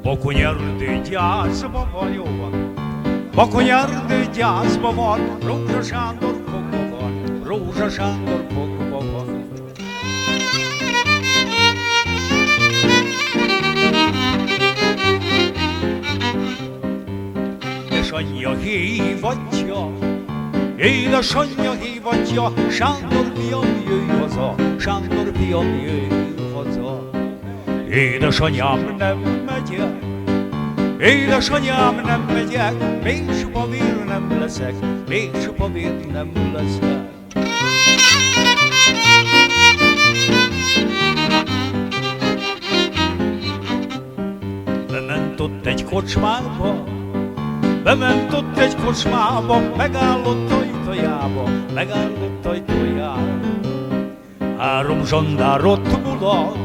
Bakonyerdő gyászba van, Bakonyerdő gyászba van, Rózsa Sándor fogva van, Rózsa Sándor fogva van. Édesanyja hívatja, édesanyja hívatja, Sándor fiam jöjj haza, Sándor fiam jöjj haza. Édesanyám nem megyek, édesanyám nem megyek, még csupa vér nem leszek, még csupa vér nem leszek. Bement ott egy kocsmába, bement ott egy kocsmába, megállott ajtajába, megállott ajtajába. Három zsandárot mulat,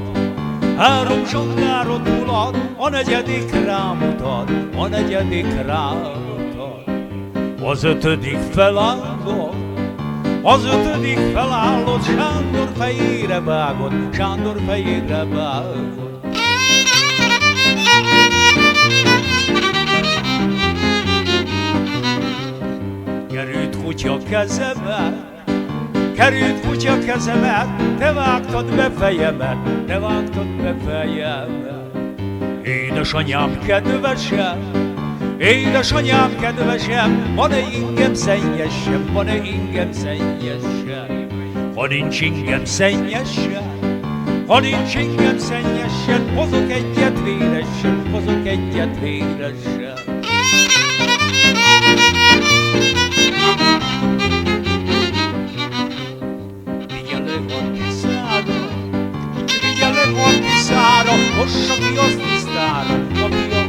három zsandárot mulat, a negyedik rámutat, a negyedik rámutat. Az ötödik felállott, az ötödik felállott, Sándor fejére vágott, Sándor fejére vágott. Került kutya kezemet, került kutya kezemet, te vágtad be fejemet, te vágtad be fejemet. Édesanyám kedvesem, édesanyám kedvesem, van-e ingem szennyesem, van-e ingem szennyesem? Ha nincs ingem szennyesem, ha nincs ingem szennyesem, hozok egyet véresen, hozok egyet véresen. Vigyelek a tiszára, mossa ki azt tisztára, ami a